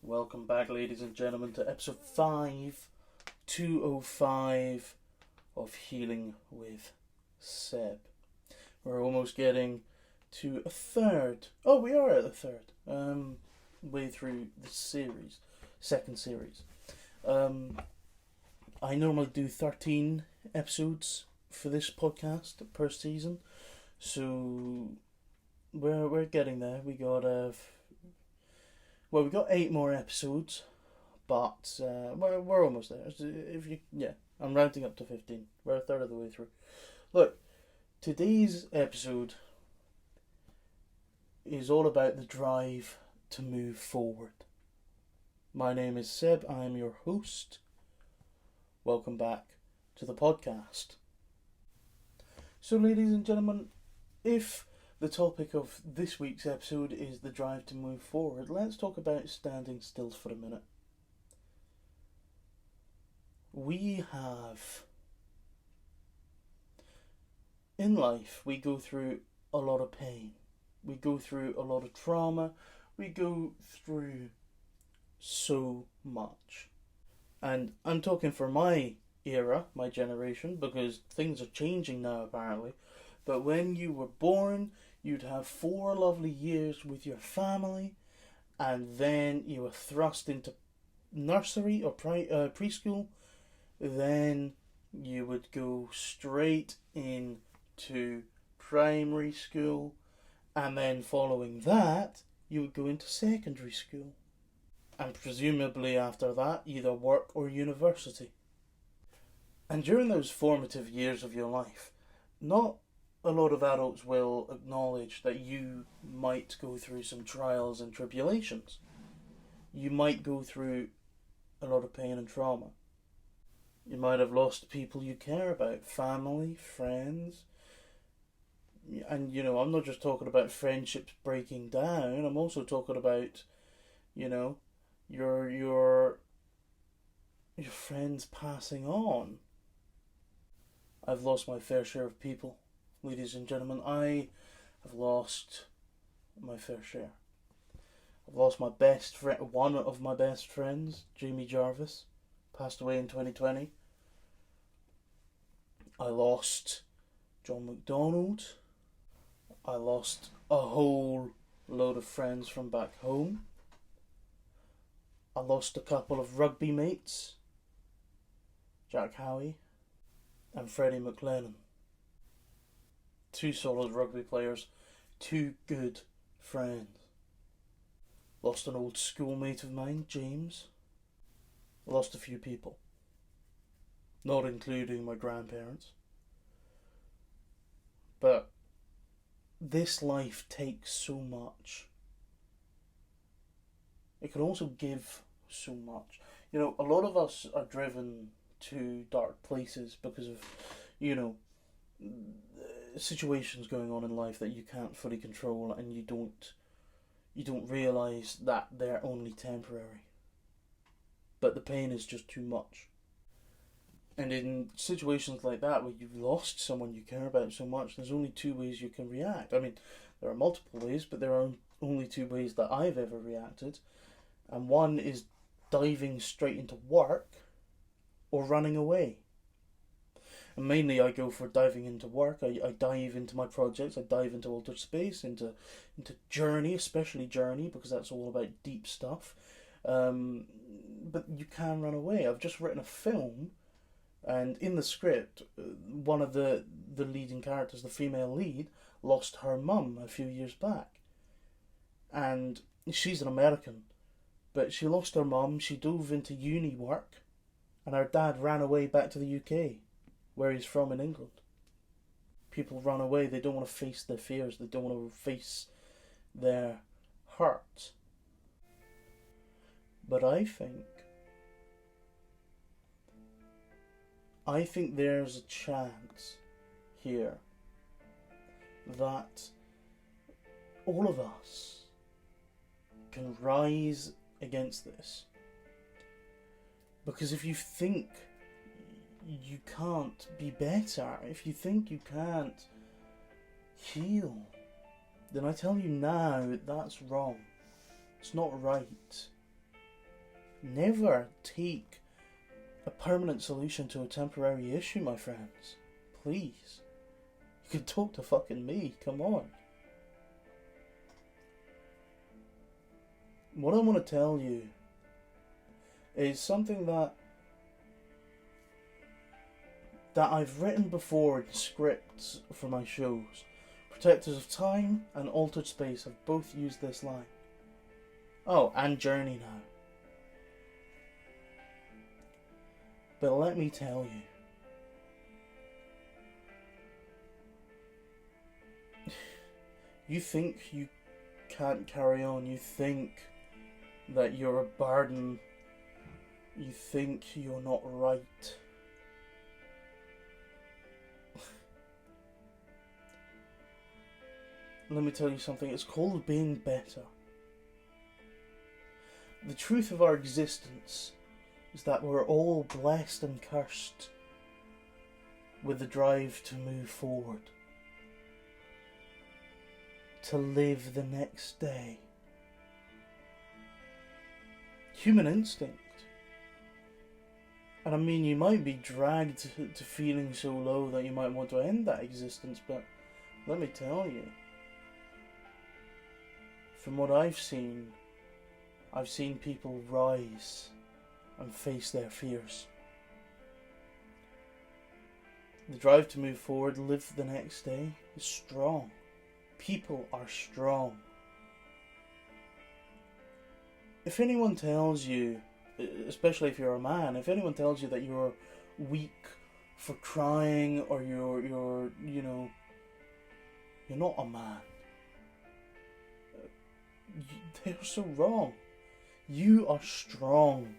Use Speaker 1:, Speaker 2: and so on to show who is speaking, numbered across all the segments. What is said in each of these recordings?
Speaker 1: Welcome back, ladies and gentlemen, to episode 205 of Healing with Seb. We're almost getting to a third. Oh, we are at the third. Way through the series, second series. I normally do 13 episodes for this podcast per season, so we're getting there. We got we got 8 more episodes, but we're almost there. I'm rounding up to 15. We're a third of the way through. Look, today's episode is all about the drive to move forward. My name is Seb. I am your host. Welcome back to the podcast. So, ladies and gentlemen, if the topic of this week's episode is the drive to move forward, let's talk about standing still for a minute. In life, we go through a lot of pain. We go through a lot of trauma. We go through so much. And I'm talking for my era, my generation, because things are changing now apparently. But when you were born, you'd have 4 lovely years with your family, and then you were thrust into nursery or preschool. Then you would go straight into primary school, and then following that, you would go into secondary school. And presumably after that, either work or university. And during those formative years of your life, not a lot of adults will acknowledge that you might go through some trials and tribulations. You might go through a lot of pain and trauma. You might have lost people you care about, family, friends. And, I'm not just talking about friendships breaking down. I'm also talking about, your friends passing on. I've lost my fair share of people. Ladies and gentlemen, I have lost my fair share. I've lost my best friend, one of my best friends, Jamie Jarvis, passed away in 2020. I lost John McDonald. I lost a whole load of friends from back home. I lost a couple of rugby mates, Jack Howie and Freddie McLennan. 2 solid rugby players, 2 good friends. Lost an old schoolmate of mine, James. Lost a few people, not including my grandparents. But this life takes so much. It can also give so much. A lot of us are driven to dark places because of, situations going on in life that you can't fully control, and you don't realise that they're only temporary. But the pain is just too much. And in situations like that, where you've lost someone you care about so much, there's only 2 ways you can react. I mean, there are multiple ways, but there are only 2 ways that I've ever reacted. And one is diving straight into work or running away. And mainly I go for diving into work. I dive into my projects. I dive into Altered Space, into Journey, especially Journey, because that's all about deep stuff. But you can run away. I've just written a film, and in the script, one of the leading characters, the female lead, lost her mum a few years back. And she's an American, but she lost her mum, she dove into uni work, and her dad ran away back to the UK, where he's from in England. People run away, they don't want to face their fears, they don't want to face their hurt. But I think there's a chance here that all of us can rise against this. Because if you think you can't be better, if you think you can't heal, then I tell you now, that's wrong. It's not right. Never take a permanent solution to a temporary issue, my friends. Please. You can talk to fucking me, come on. What I want to tell you is something that I've written before in scripts for my shows. Protectors of Time and Altered Space have both used this line. Oh, and Journey now. But let me tell you. You think you can't carry on. You think that you're a burden. You think you're not right. Let me tell you something. It's called being better. The truth of our existence is that we're all blessed and cursed with the drive to move forward, to live the next day. Human instinct. And I mean, you might be dragged to feeling so low that you might want to end that existence, but let me tell you, from what I've seen people rise and face their fears. The drive to move forward, live the next day, is strong. People are strong. If anyone tells you, especially if you're a man, if anyone tells you that you're weak for crying or you're not a man, they're so wrong. You are strong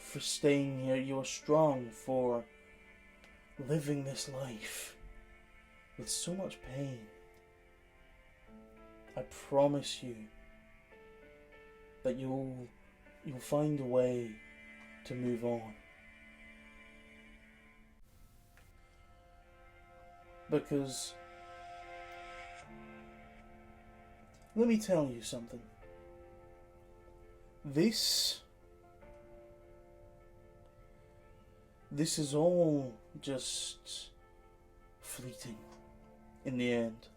Speaker 1: for staying here. You are strong for living this life with so much pain. I promise you that you'll find a way to move on. Because let me tell you something. This is all just fleeting in the end.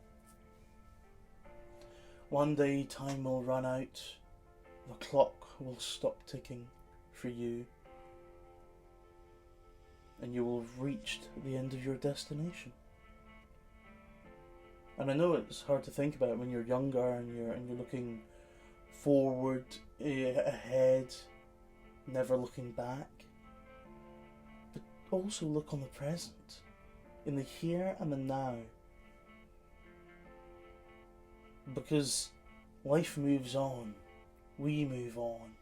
Speaker 1: One day time will run out, the clock will stop ticking for you, and you will have reached the end of your destination. And I know it's hard to think about when you're younger and you're looking forward, ahead, never looking back. But also look on the present, in the here and the now. Because life moves on, we move on.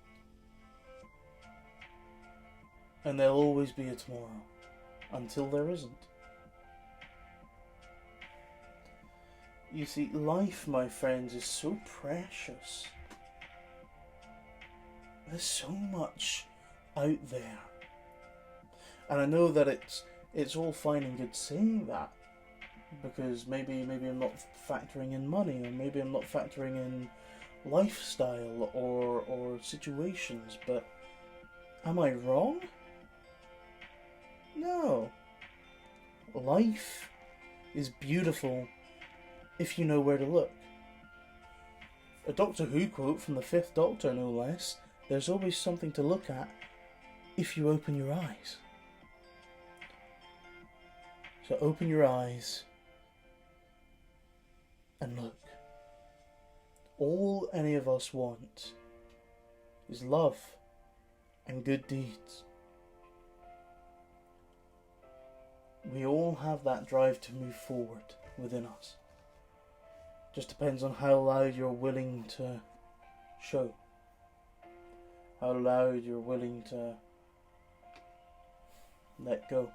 Speaker 1: And there'll always be a tomorrow, until there isn't. You see, life, my friends, is so precious. There's so much out there. And I know that it's all fine and good saying that, because maybe I'm not factoring in money, or maybe I'm not factoring in lifestyle or situations, but am I wrong? No. Life is beautiful if you know where to look. A Doctor Who quote from the Fifth Doctor, no less: there's always something to look at if you open your eyes. So open your eyes and look. All any of us want is love and good deeds. We all have that drive to move forward within us. Just depends on how loud you're willing to show. How loud you're willing to let go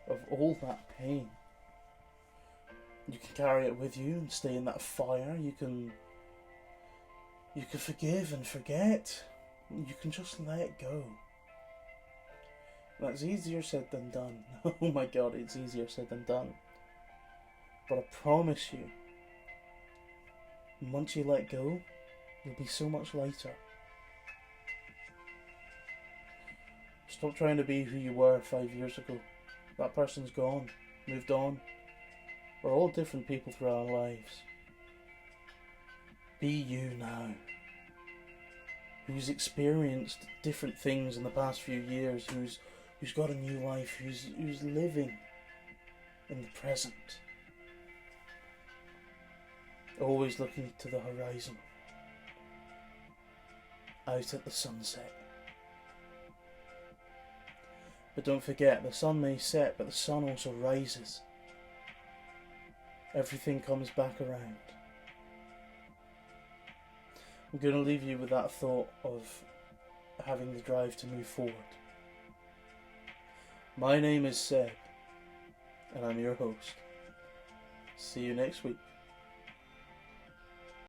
Speaker 1: of all that pain. You can carry it with you and stay in that fire. You can forgive and forget. You can just let it go. That's easier said than done. Oh my god, it's easier said than done. But I promise you, once you let go, you'll be so much lighter. Stop trying to be who you were 5 years ago. That person's gone, moved on. We're all different people through our lives. Be you now. Who's experienced different things in the past few years, who's got a new life, who's living in the present. Always looking to the horizon. Out at the sunset. But don't forget, the sun may set, but the sun also rises. Everything comes back around. I'm going to leave you with that thought of having the drive to move forward. My name is Seb, and I'm your host. See you next week.